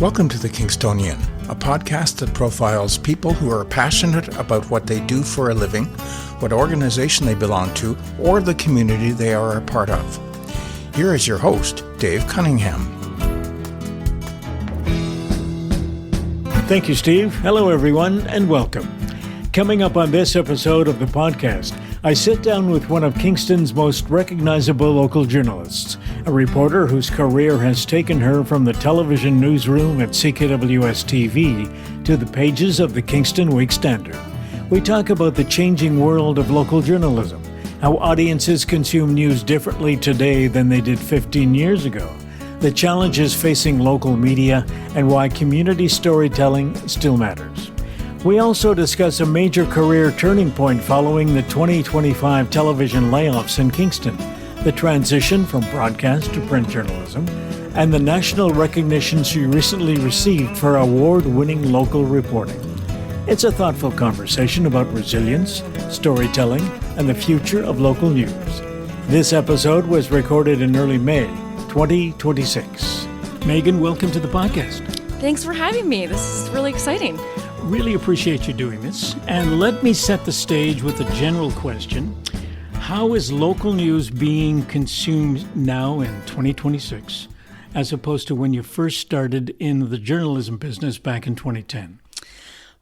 Welcome to The Kingstonian, a podcast that profiles people who are passionate about what they do for a living, what organization they belong to, or the community they are a part of. Here is your host, Dave Cunningham. Thank you, Steve. Hello, everyone, and welcome. Coming up on this episode of the podcast, I sit down with one of Kingston's most recognizable local journalists, a reporter whose career has taken her from the television newsroom at CKWS-TV to the pages of the Kingston Week Standard. We talk about the changing world of local journalism, how audiences consume news differently today than they did 15 years ago, the challenges facing local media, and why community storytelling still matters. We also discuss a major career turning point following the 2025 television layoffs in Kingston, the transition from broadcast to print journalism, and the national recognition she recently received for award-winning local reporting. It's a thoughtful conversation about resilience, storytelling, and the future of local news. This episode was recorded in early May 2026. Maegen, welcome to the podcast. Thanks for having me. This is really exciting. Really appreciate you doing this. And let me set the stage with a general question. How is local news being consumed now in 2026 as opposed to when you first started in the journalism business back in 2010?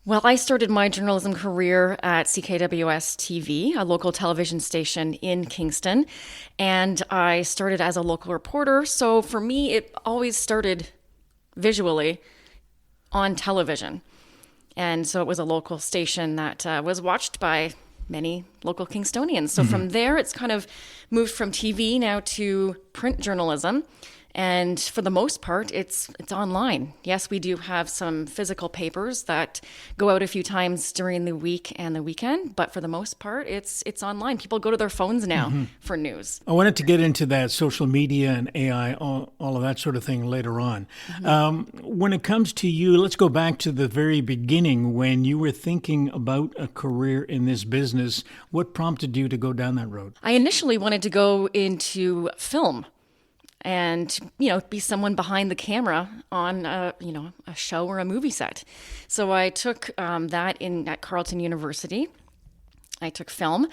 Well, I started my journalism career at CKWS-TV, a local television station in Kingston, and I started as a local reporter. So for me, it always started visually on television. And so it was a local station that was watched by many local Kingstonians. So from there, it's kind of moved from TV now to print journalism. And for the most part, it's online. Yes, we do have some physical papers that go out a few times during the week and the weekend, but for the most part, it's online. People go to their phones now for news. I wanted to get into that social media and AI, all of that sort of thing later on. When it comes to you, let's go back to the very beginning when you were thinking about a career in this business. What prompted you to go down that road? I initially wanted to go into film. And, be someone behind the camera on, a show or a movie set. So I took that at Carleton University. I took film.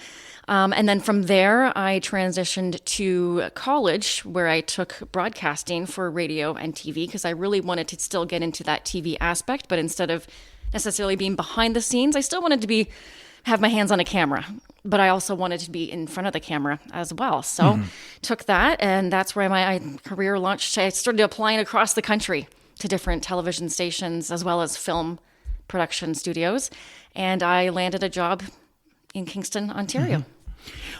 And then from there, I transitioned to college where I took broadcasting for radio and TV because I really wanted to still get into that TV aspect. But instead of necessarily being behind the scenes, I still wanted to have my hands on a camera. But I also wanted to be in front of the camera as well. So took that, and that's where my career launched. I started applying across the country to different television stations as well as film production studios. And I landed a job in Kingston, Ontario.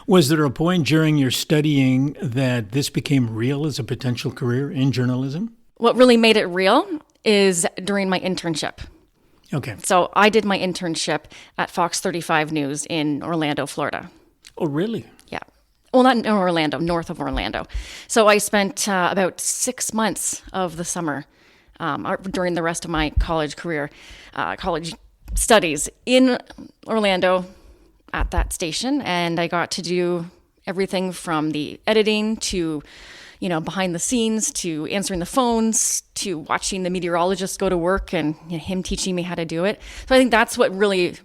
Was there a point during your studying that this became real as a potential career in journalism? What really made it real is during my internship. Okay. So I did my internship at Fox 35 News in Orlando, Florida. Oh, really? Yeah. Well, not in Orlando, north of Orlando. So I spent about 6 months of the summer during the rest of my college career, college studies in Orlando at that station. And I got to do everything from the editing to behind the scenes, to answering the phones, to watching the meteorologist go to work and him teaching me how to do it. So I think that's what really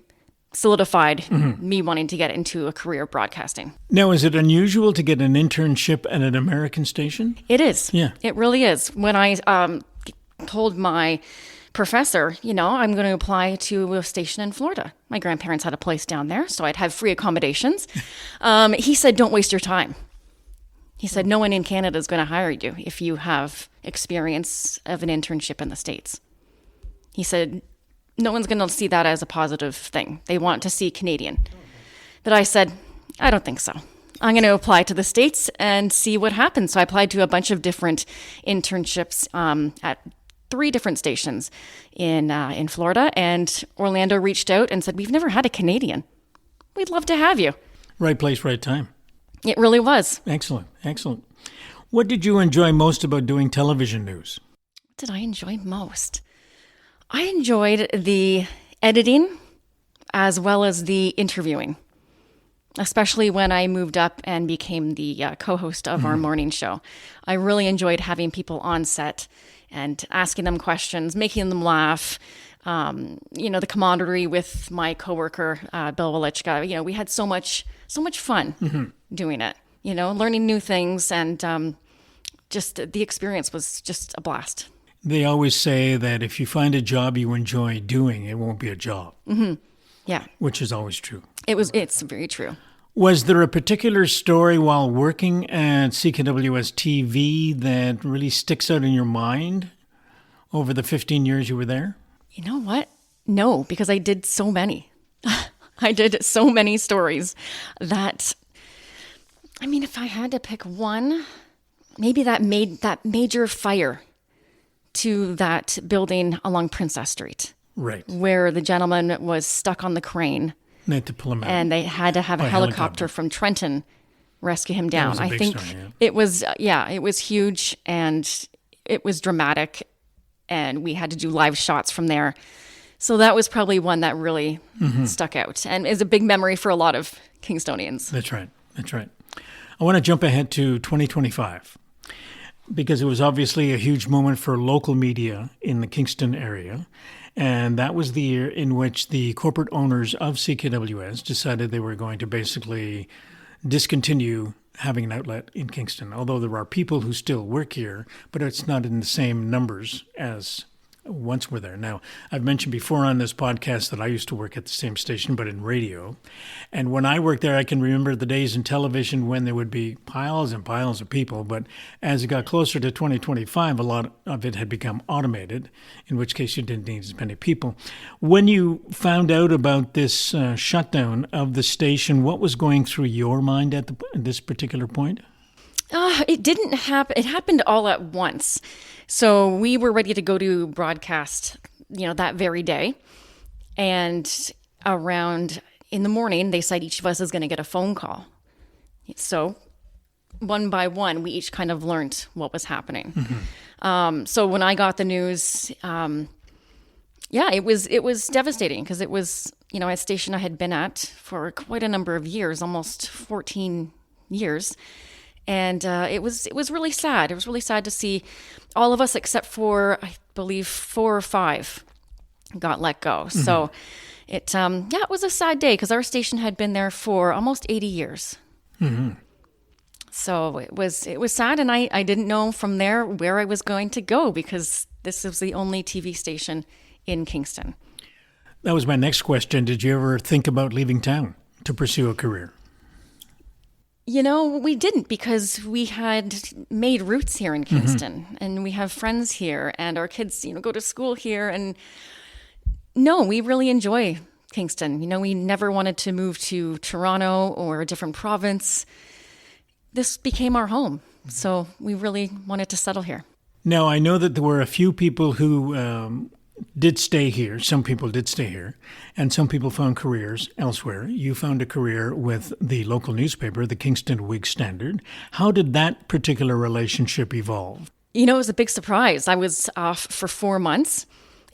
solidified me wanting to get into a career of broadcasting. Now, is it unusual to get an internship at an American station? It is. Yeah. It really is. When I told my professor, I'm going to apply to a station in Florida. My grandparents had a place down there, so I'd have free accommodations. He said, don't waste your time. He said, no one in Canada is going to hire you if you have experience of an internship in the States. He said, no one's going to see that as a positive thing. They want to see Canadian. But I said, I don't think so. I'm going to apply to the States and see what happens. So I applied to a bunch of different internships at 3 different stations in Florida. And Orlando reached out and said, we've never had a Canadian. We'd love to have you. Right place, right time. It really was. Excellent. What did you enjoy most about doing television news? What did I enjoy most? I enjoyed the editing as well as the interviewing, especially when I moved up and became the co-host of our morning show. I really enjoyed having people on set and asking them questions, making them laugh. The camaraderie with my coworker, Bill Welichka, we had so much fun doing it, learning new things, and just the experience was just a blast. They always say that if you find a job you enjoy doing, it won't be a job. Mm-hmm. Yeah. Which is always true. It's very true. Was there a particular story while working at CKWS-TV that really sticks out in your mind over the 15 years you were there? You know what? No, because I did so many. I did so many stories that, if I had to pick one, maybe that major fire to that building along Princess Street. Right. Where the gentleman was stuck on the crane. They had to pull him out. And they had to have a helicopter from Trenton rescue him down. That was a big story, it was huge, and it was dramatic, and we had to do live shots from there. So that was probably one that really stuck out and is a big memory for a lot of Kingstonians. That's right. I want to jump ahead to 2025 because it was obviously a huge moment for local media in the Kingston area. And that was the year in which the corporate owners of CKWS decided they were going to basically discontinue having an outlet in Kingston, although there are people who still work here, but it's not in the same numbers as once were there. Now, I've mentioned before on this podcast that I used to work at the same station, but in radio. And when I worked there, I can remember the days in television when there would be piles and piles of people. But as it got closer to 2025, a lot of it had become automated, in which case you didn't need as many people. When you found out about this shutdown of the station, what was going through your mind at this particular point? It didn't happen. It happened all at once. So we were ready to go to broadcast, that very day. And around in the morning, they said each of us is going to get a phone call. So one by one, we each kind of learned what was happening. So when I got the news, it was devastating because it was, a station I had been at for quite a number of years, almost 14 years. And it was really sad. It was really sad to see all of us except for, I believe, 4 or 5 got let go. So it was a sad day because our station had been there for almost 80 years. So it was sad, and I didn't know from there where I was going to go because this was the only TV station in Kingston. That was my next question. Did you ever think about leaving town to pursue a career? We didn't because we had made roots here in Kingston and we have friends here and our kids, go to school here. And no, we really enjoy Kingston. We never wanted to move to Toronto or a different province. This became our home. So we really wanted to settle here. Now, I know that there were a few people who did stay here. Some people did stay here, and some people found careers elsewhere. You found a career with the local newspaper, the Kingston Whig Standard. How did that particular relationship evolve? It was a big surprise. I was off for 4 months,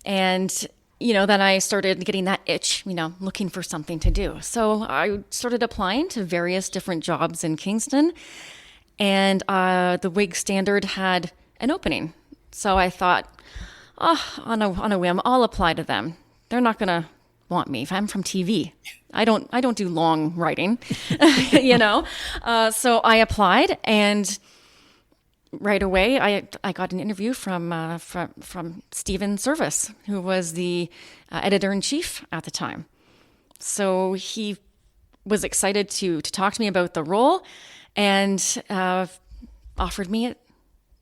and, then I started getting that itch, looking for something to do. So I started applying to various different jobs in Kingston, and the Whig Standard had an opening. So I thought, on a whim, I'll apply to them. They're not going to want me. If I'm from TV, I don't do long writing, So I applied, and right away I got an interview from Stephen Service, who was the editor-in-chief at the time. So he was excited to talk to me about the role, and offered me it.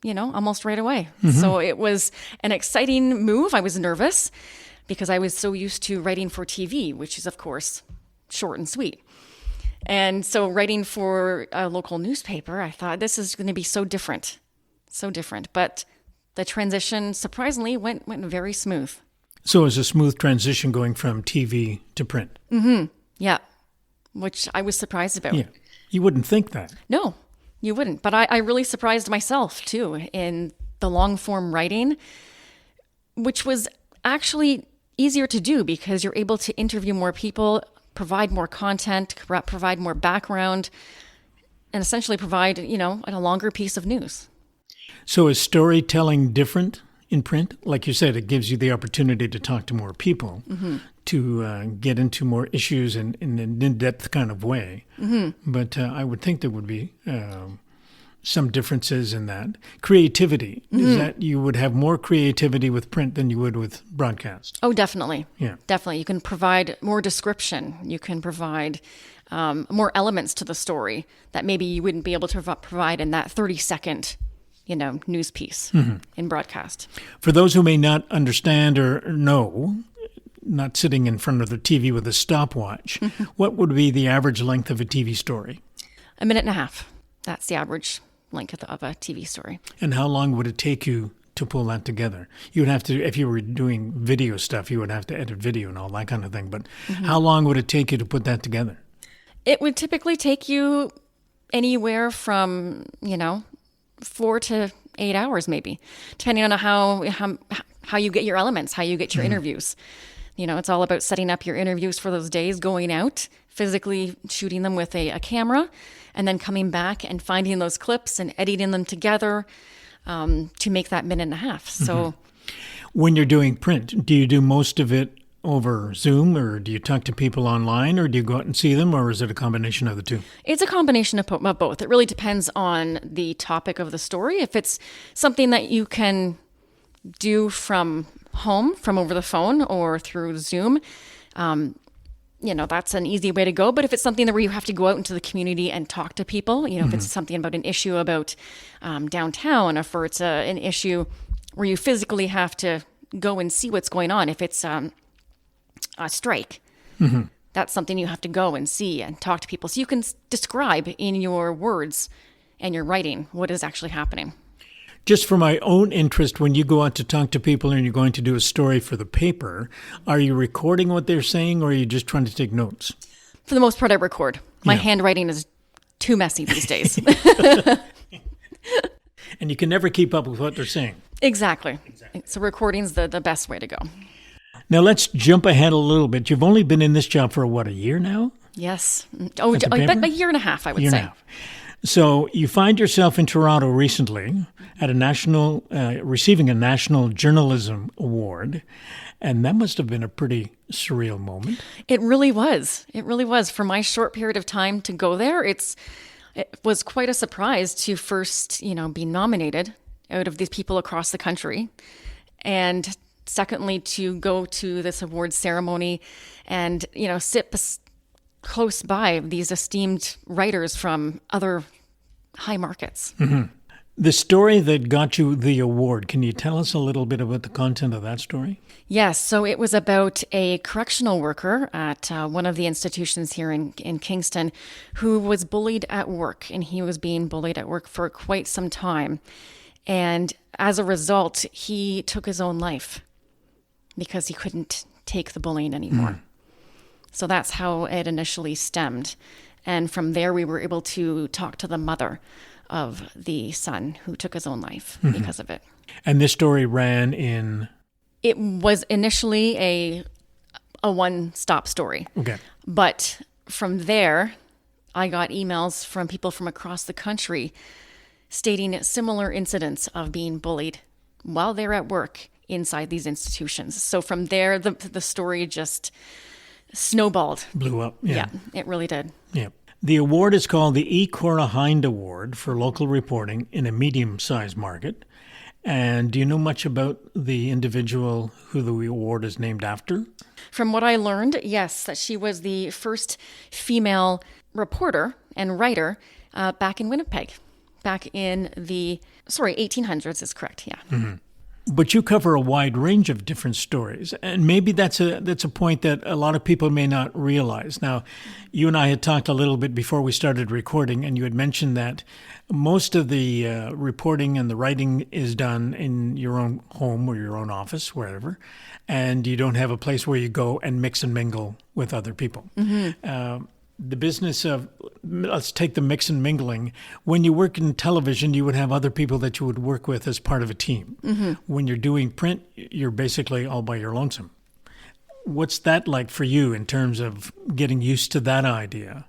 Almost right away. So it was an exciting move. I was nervous because I was so used to writing for TV, which is, of course, short and sweet. And so writing for a local newspaper, I thought this is going to be so different. But the transition, surprisingly, went very smooth. So it was a smooth transition going from TV to print? Yeah, which I was surprised about. Yeah, you wouldn't think that. No. You wouldn't. But I really surprised myself, too, in the long-form writing, which was actually easier to do because you're able to interview more people, provide more content, provide more background, and essentially provide, a longer piece of news. So is storytelling different in print? Like you said, it gives you the opportunity to talk to more people, to get into more issues in an in-depth kind of way. But I would think there would be some differences in that. Creativity, is that you would have more creativity with print than you would with broadcast? Oh, definitely. Yeah. Definitely. You can provide more description. You can provide more elements to the story that maybe you wouldn't be able to provide in that 30-second news piece in broadcast. For those who may not understand or know, not sitting in front of the TV with a stopwatch, what would be the average length of a TV story? 1.5 minutes. That's the average length of a TV story. And how long would it take you to pull that together? You would have to, if you were doing video stuff, you would have to edit video and all that kind of thing. But how long would it take you to put that together? It would typically take you anywhere from, 4 to 8 hours, maybe, depending on how you get your elements, how you get your interviews. It's all about setting up your interviews for those days, going out, physically shooting them with a camera, and then coming back and finding those clips and editing them together to make that 1.5 minutes. So, when you're doing print, do you do most of it over Zoom, or do you talk to people online, or do you go out and see them, or is it a combination of the two? It's a combination of both. It really depends on the topic of the story. If it's something that you can do from home, from over the phone or through Zoom, that's an easy way to go. But if it's something where you have to go out into the community and talk to people, if it's something about an issue about downtown, if it's an issue where you physically have to go and see what's going on, if it's a strike, that's something you have to go and see and talk to people. So you can describe in your words and your writing what is actually happening. Just for my own interest, when you go out to talk to people and you're going to do a story for the paper, are you recording what they're saying, or are you just trying to take notes? For the most part, I record. My handwriting is too messy these days. And you can never keep up with what they're saying. Exactly. So recording's the best way to go. Now let's jump ahead a little bit. You've only been in this job for, a year now? Yes. Oh, but 1.5 years, I would say. So you find yourself in Toronto recently at receiving a National Journalism Award, and that must have been a pretty surreal moment. It really was. It really was. For my short period of time to go there, it was quite a surprise to first, be nominated out of these people across the country, and secondly, to go to this award ceremony and, sit close by these esteemed writers from other high markets. The story that got you the award, can you tell us a little bit about the content of that story? Yes, so it was about a correctional worker at one of the institutions here in Kingston who was bullied at work, and he was being bullied at work for quite some time. And as a result, he took his own life because he couldn't take the bullying anymore. So that's how it initially stemmed. And from there, we were able to talk to the mother of the son who took his own life because of it. And this story ran in? It was initially a one-stop story. Okay. But from there, I got emails from people from across the country stating similar incidents of being bullied while they're at work inside these institutions. So from there, the story just snowballed. Blew up. Yeah, it really did. Yeah. The award is called the Cora Hind Award for local reporting in a medium-sized market. And do you know much about the individual who the award is named after? From what I learned, yes, that she was the first female reporter and writer back in Winnipeg. Back in the 1800s is correct, yeah. But you cover a wide range of different stories, and maybe that's a point that a lot of people may not realize. Now, you and I had talked a little bit before we started recording, and you had mentioned that most of the reporting and the writing is done in your own home or your own office, wherever, and you don't have a place where you go and mix and mingle with other people. The business of, let's take the mix and mingling. When you work in television, you would have other people that you would work with as part of a team. When you're doing print, you're basically all by your lonesome. What's that like for you in terms of getting used to that idea?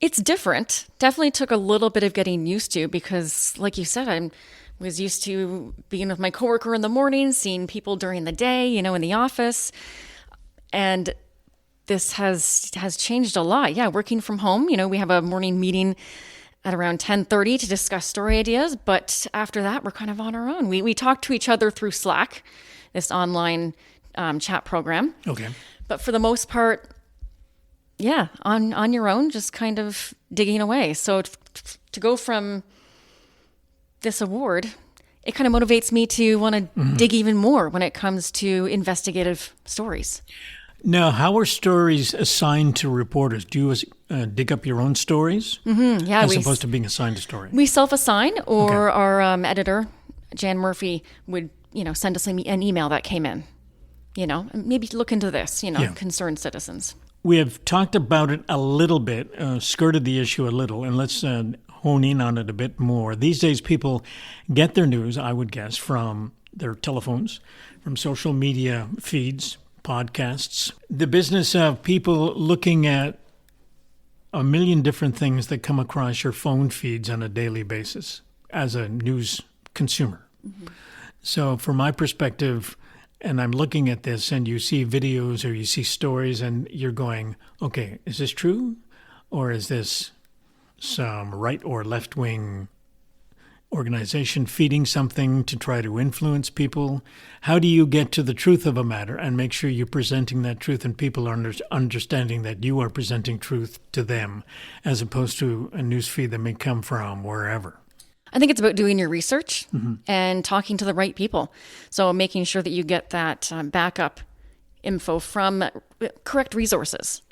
It's different. Definitely took a little bit of getting used to because, like you said, I'm Was used to being with my coworker in the morning, seeing people during the day, in the office. And this has changed a lot. Yeah, working from home, we have a morning meeting at around 10:30 to discuss story ideas. But after that, we're kind of on our own. We talk to each other through Slack, this online chat program. Okay. But for the most part, yeah, on your own, just kind of digging away. So to go from this award, it kind of motivates me to want to dig even more when it comes to investigative stories. Now, how are stories assigned to reporters? Do you dig up your own stories? Yeah, as opposed to being assigned a story? We self-assign, or our editor, Jan Murphy, would send us an email that came in. Maybe look into this. Concerned citizens. We have talked about it a little bit, skirted the issue a little, and let's hone in on it a bit more. These days, people get their news, I would guess, from their telephones, from social media feeds, podcasts. The business of people looking at a million different things that come across your phone feeds on a daily basis as a news consumer. So from my perspective, and I'm looking at this and you see videos or you see stories and you're going, okay, is this true? Or is this some right or left-wing organization feeding something to try to influence people? How do you get to the truth of a matter and make sure you're presenting that truth and people are understanding that you are presenting truth to them as opposed to a news feed that may come from wherever? I think it's about doing your research and talking to the right people. So making sure that you get that backup info from correct resources,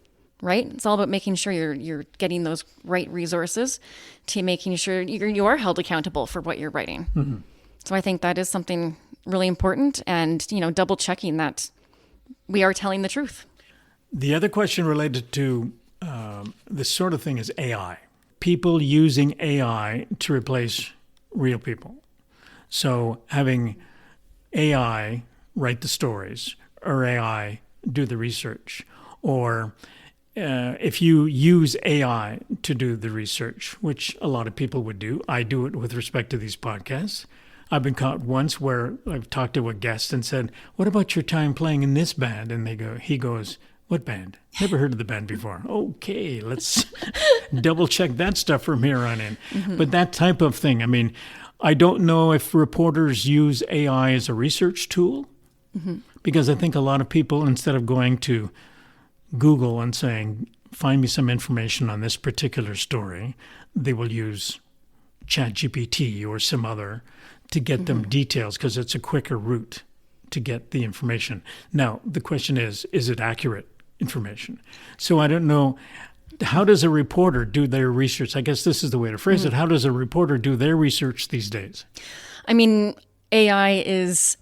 right? It's all about making sure you're getting those right resources to making sure you are held accountable for what you're writing. So I think that is something really important, and double checking that we are telling the truth. The other question related to this sort of thing is AI. People using AI to replace real people. So having AI write the stories or AI do the research, or if you use AI to do the research, which a lot of people would do, I do it with respect to these podcasts. I've been caught once where I've talked to a guest and said, "What about your time playing in this band?" And he goes, "What band? Never heard of the band before." Okay, let's double check that stuff from here on in. But that type of thing, I mean, I don't know if reporters use AI as a research tool, because I think a lot of people, instead of going to Google and saying, find me some information on this particular story, they will use ChatGPT or some other to get them details, because it's a quicker route to get the information. Now, the question is it accurate information? So I don't know, how does a reporter do their research? I guess this is the way to phrase it. How does a reporter do their research these days? I mean, AI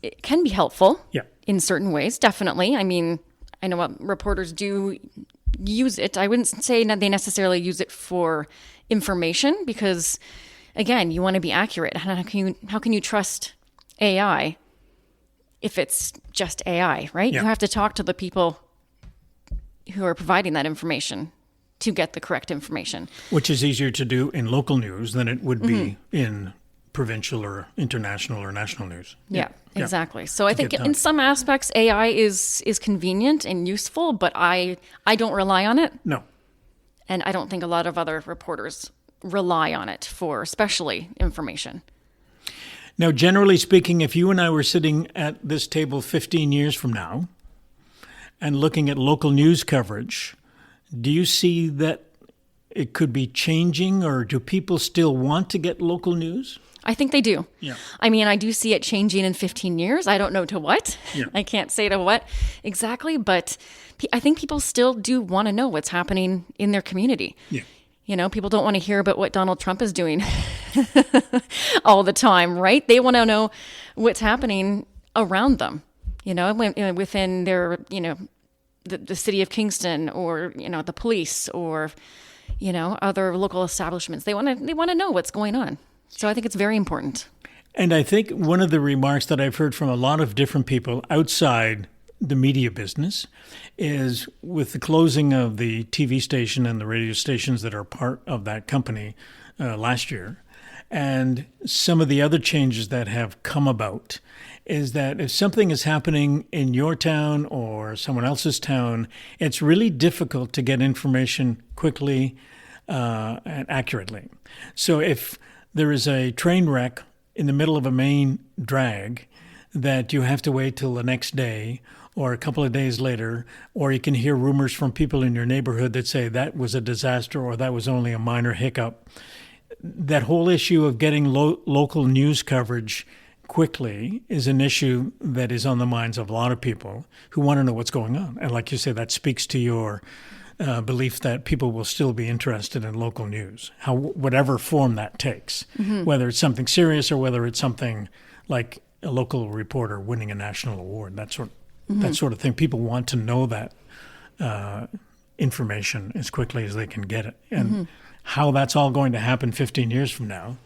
it can be helpful in certain ways, definitely. I mean, I know what reporters do use it. I wouldn't say that they necessarily use it for information, because, again, you want to be accurate. How can you trust AI if it's just AI, right? You have to talk to the people who are providing that information to get the correct information. Which is easier to do in local news than it would be in provincial or international or national news. Yeah, exactly. So I think in some aspects, AI is convenient and useful, but I don't rely on it. No. And I don't think a lot of other reporters rely on it for especially information. Now, generally speaking, if you and I were sitting at this table 15 years from now and looking at local news coverage, do you see that it could be changing, or do people still want to get local news? I think they do. Yeah. I mean, I do see it changing in 15 years. I don't know to what. Yeah. I can't say to what exactly, but I think people still do want to know what's happening in their community. Yeah. People don't want to hear about what Donald Trump is doing all the time, right? They want to know what's happening around them, within their, the city of Kingston, or, the police, or, other local establishments. They want to know what's going on. So I think it's very important. And I think one of the remarks that I've heard from a lot of different people outside the media business is, with the closing of the TV station and the radio stations that are part of that company last year, and some of the other changes that have come about is that if something is happening in your town or someone else's town, it's really difficult to get information quickly and accurately. So if there is a train wreck in the middle of a main drag that you have to wait till the next day or a couple of days later, or you can hear rumors from people in your neighborhood that say that was a disaster or that was only a minor hiccup. That whole issue of getting local news coverage quickly is an issue that is on the minds of a lot of people who want to know what's going on. And like you say, that speaks to your belief that people will still be interested in local news, whatever form that takes, whether it's something serious or whether it's something like a local reporter winning a national award, that sort of thing. People want to know that information as quickly as they can get it. And how that's all going to happen 15 years from now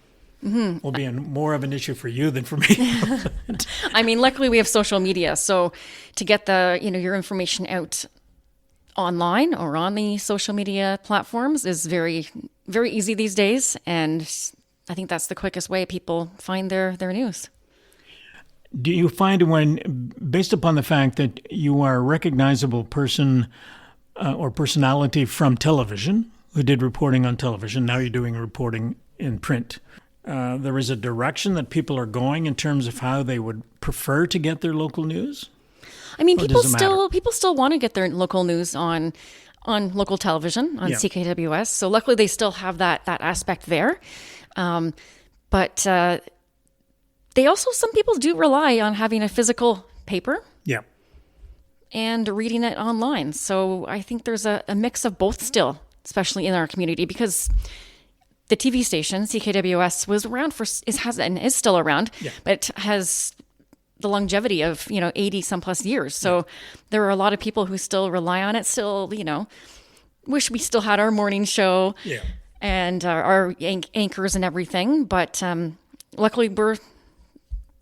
will be more of an issue for you than for me. I mean, luckily we have social media, so to get your information out online or on the social media platforms is very, very easy these days, and I think that's the quickest way people find their news. Do you find based upon the fact that you are a recognizable person or personality from television, who did reporting on television, now you're doing reporting in print, there is a direction that people are going in terms of how they would prefer to get their local news? I mean, people still want to get their local news on local television, on CKWS. So luckily they still have that aspect there. But they also, some people do rely on having a physical paper. Yeah. And reading it online. So I think there's a mix of both still, especially in our community, because the TV station, CKWS, was around is still around, but it has the longevity of, 80 some plus years. So there are a lot of people who still rely on it, still, wish we still had our morning show and our anchors and everything. But luckily the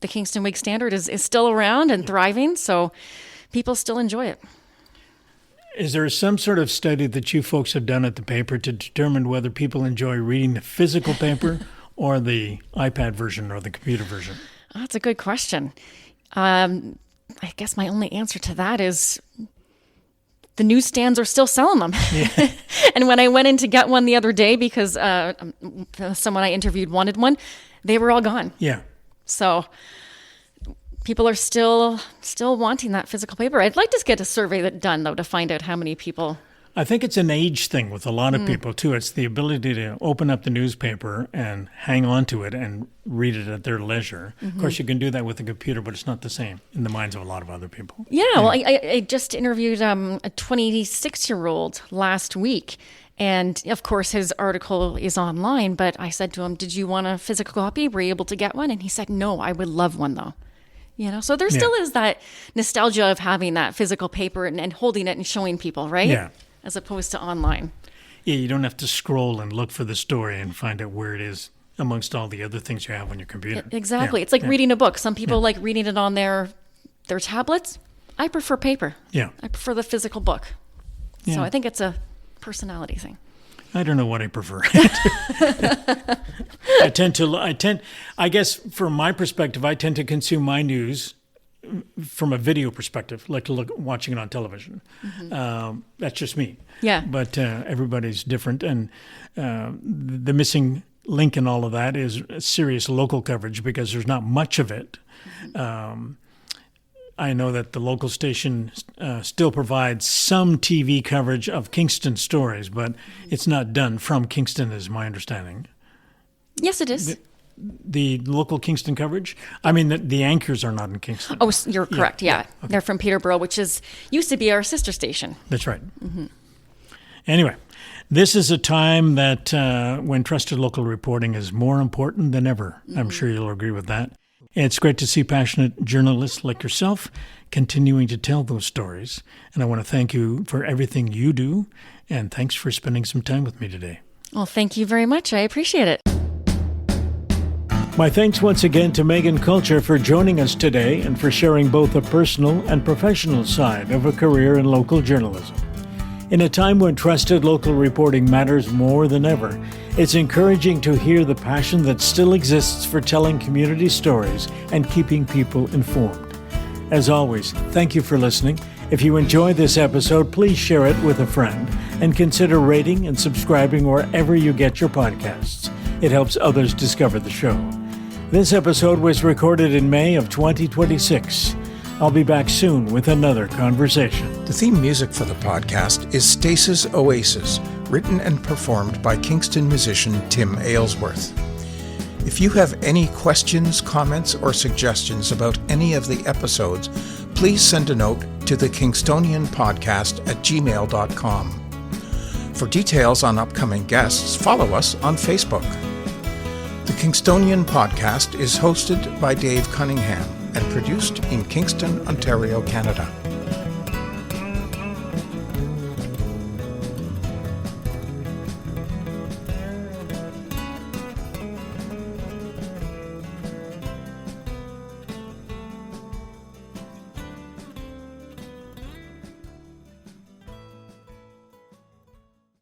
Kingston Week Standard is still around and thriving. So people still enjoy it. Is there some sort of study that you folks have done at the paper to determine whether people enjoy reading the physical paper or the iPad version or the computer version? Oh, that's a good question. I guess my only answer to that is the newsstands are still selling them. Yeah. And when I went in to get one the other day because someone I interviewed wanted one, they were all gone. Yeah. So people are still wanting that physical paper. I'd like to get a survey done, though, to find out how many people. I think it's an age thing with a lot of people, too. It's the ability to open up the newspaper and hang on to it and read it at their leisure. Of course, you can do that with a computer, but it's not the same in the minds of a lot of other people. Yeah, well, I just interviewed a 26-year-old last week. And, of course, his article is online. But I said to him, did you want a physical copy? Were you able to get one? And he said, no, I would love one, though. So there still is that nostalgia of having that physical paper and holding it and showing people, right? Yeah. As opposed to online. Yeah, you don't have to scroll and look for the story and find out where it is amongst all the other things you have on your computer. Exactly. Yeah. It's like reading a book. Some people like reading it on their tablets. I prefer paper. Yeah. I prefer the physical book. Yeah. So I think it's a personality thing. I don't know what I prefer. I guess from my perspective, I tend to consume my news from a video perspective, like watching it on television. That's just me. Yeah. But everybody's different. And the missing link in all of that is serious local coverage because there's not much of it. I know that the local station still provides some TV coverage of Kingston stories, but it's not done from Kingston, is my understanding. Yes, it is. The local Kingston coverage? I mean, the anchors are not in Kingston. Oh, you're correct, yeah. Okay. They're from Peterborough, which used to be our sister station. That's right. Anyway, this is a time that when trusted local reporting is more important than ever. I'm sure you'll agree with that. It's great to see passionate journalists like yourself continuing to tell those stories. And I want to thank you for everything you do. And thanks for spending some time with me today. Well, thank you very much. I appreciate it. My thanks once again to Maegen Kulchar for joining us today and for sharing both a personal and professional side of a career in local journalism. In a time when trusted local reporting matters more than ever, it's encouraging to hear the passion that still exists for telling community stories and keeping people informed. As always, thank you for listening. If you enjoyed this episode, please share it with a friend and consider rating and subscribing wherever you get your podcasts. It helps others discover the show. This episode was recorded in May of 2026. I'll be back soon with another conversation. The theme music for the podcast is Stasis Oasis, written and performed by Kingston musician Tim Aylesworth. If you have any questions, comments, or suggestions about any of the episodes, please send a note to thekingstonianpodcast@gmail.com. For details on upcoming guests, follow us on Facebook. The Kingstonian Podcast is hosted by Dave Cunningham and produced in Kingston, Ontario, Canada.